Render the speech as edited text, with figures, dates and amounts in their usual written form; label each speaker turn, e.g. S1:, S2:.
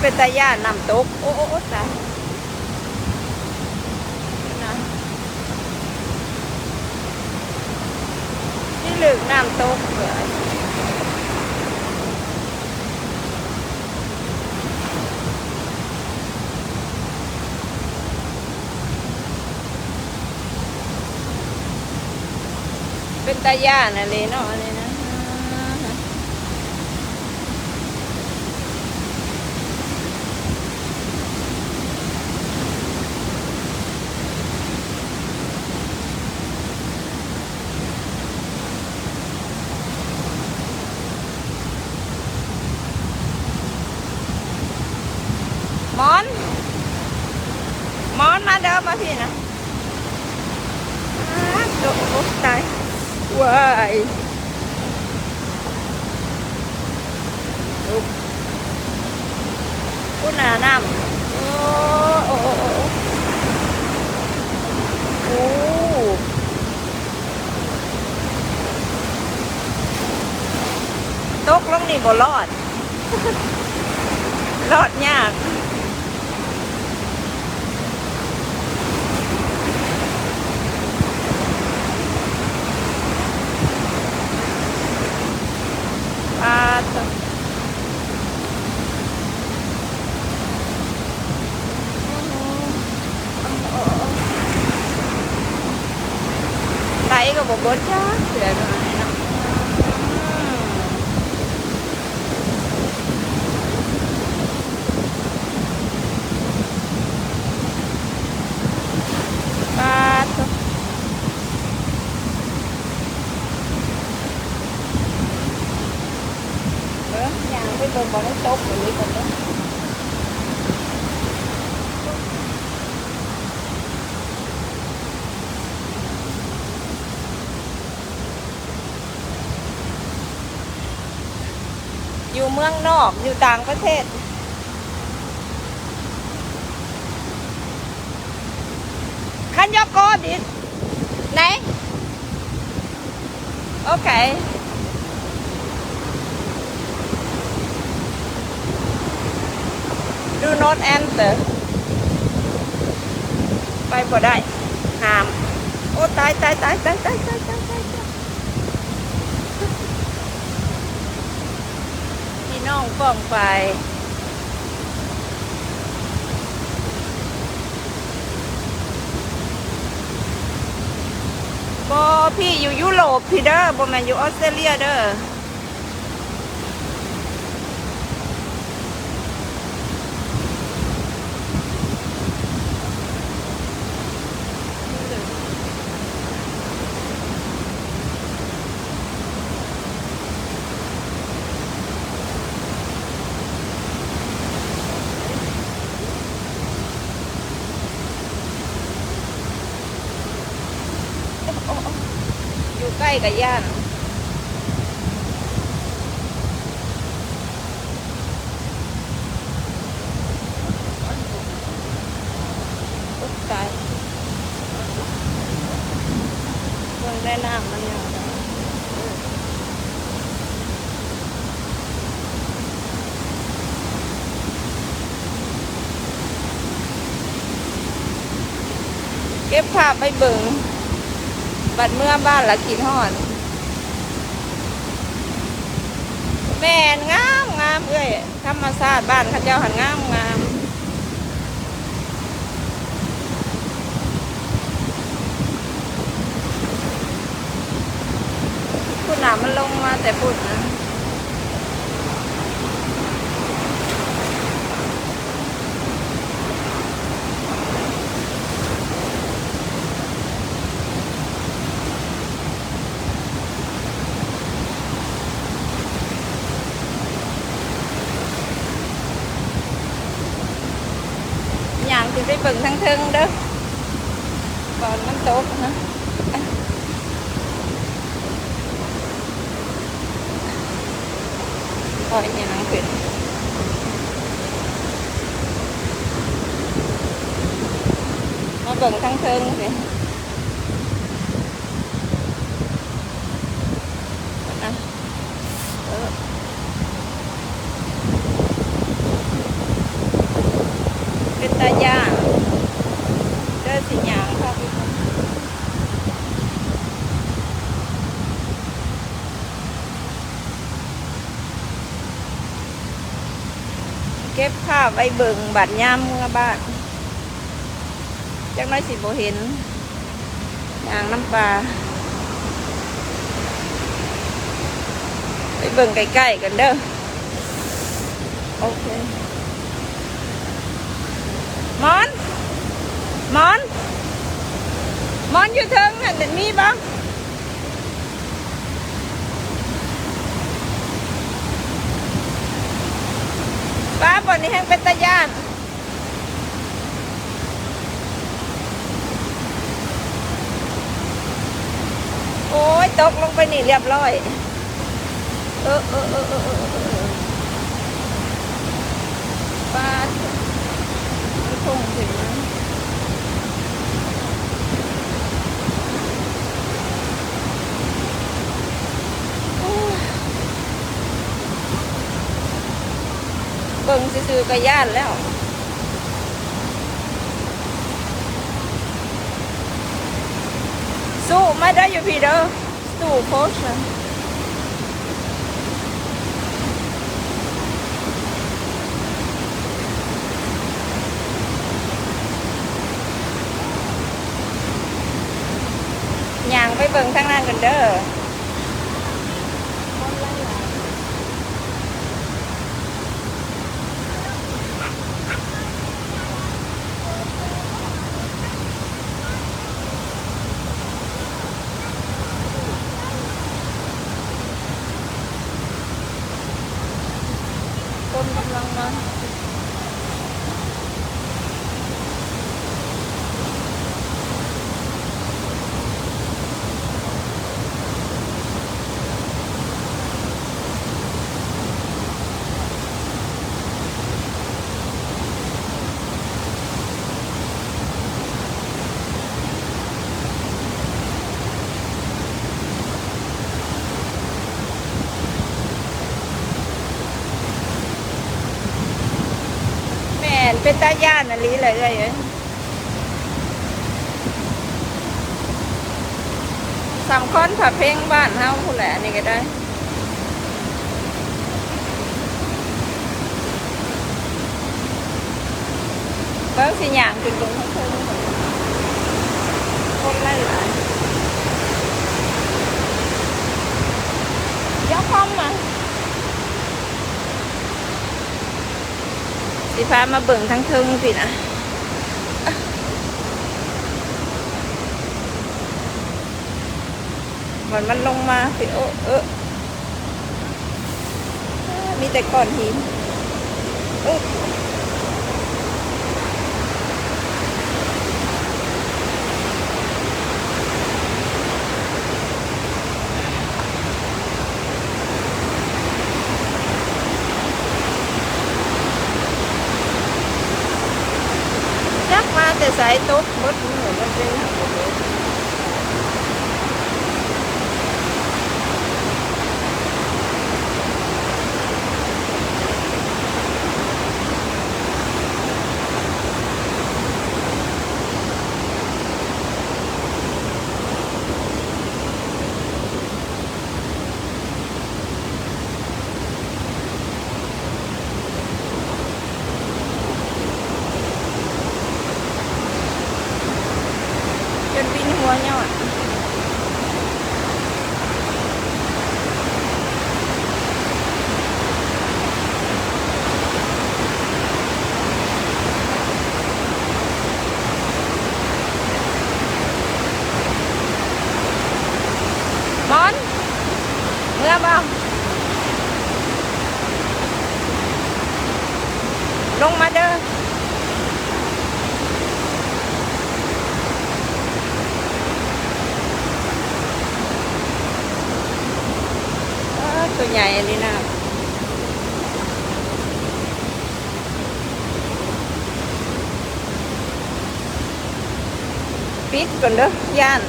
S1: เป็นตาย่านน้ำตกโอ้โอ้ตายนะนี่ลึกน้ำตกเลยเป็นตาย่านอะไรเนาะอะไรนะมอนมอนมาเดินมาพี่นะโอ้ตายว้ายกูหนาน้ำโอ้โอ้โอ้ตกลงนี่บ่รอดรอดยากปลาตัวไหลก็บอกบดจ้าเสือหน่อยนะปลาตัวอย่างไปเบิ่งบ่ได้ตกอย่างนี้ก่อนเนาะอยู่เมืองนอกอยู่ต่างประเทศคันยกโกดิไหนโอเคdo not enter ไปบ่ได้ห้ามโอ้ตายตายตายตายตายตายตายตายพี่น้องป้องไปบ่พี่อยู่ยุโรปพี่เด้อบ่แม่นอยู่ออสเตรเลียเด้ออยู่ใกล้กับย่านตายเมืองได้น้ำมันอย่างเก็บภาพไปเบิ่งบัดเมื่อบ้านละกินหอดแม่นงามงามเอ้ยธรรมชาติบ้านข้าเจ้าหันงามงามพูดหนามันลงมาแต่พูดนะอย่างที่ไปเบิ่งทั้งเทิงเด้อก่อนมันตกนะคอยอย่างขึ้นมาเบิ่งทั้งเทิงสิ เป็นตาย่านเด้อสิหยางค่ะพี่น้องเก็บภาพไว้เบิ่งบัดยามเมื่อบ้านจักหน้อยสิบ่เห็นหยางน้ำปลาไปเบิ่งใกล้ๆกันเด้อโอเคมอนมอนมอนอยู่เทิงนั่นเด็ดมีบ้างป้าปอนนี้แห้งเป็นตาย่านโอ้ยตกลงไปนี่เรียบร้อยป้าไม่คงถึงนะเบิ่งซื่อๆก็ย่านแล้วสู้ไม่ได้อยู่พี่เด้อสู้โค้ชย่างไปเบิ่งทางนั้นกันเด้อคนกำลังมาเป็นตาย่านอะไรเลยสำคัญผัดเพลงบ้านเฮาผู้แหละนี่ก็ได้เบิ้งสิหยางถึงตรงทั้งเพิ่งคนไล่หลายย้อมพร้อมมาสิพามาเบิ่งทั้งเทิงสินะมันลงมาสิมีแต่ก้อนหินจักมาแต่สายตุ๊ดมดเหมือนมันเป็นจนบินหัวยอดมอนเมื่อบ้างลงมาเด้อตัวใหญ่อันนี้นะปิดก่อนเด้อย่าน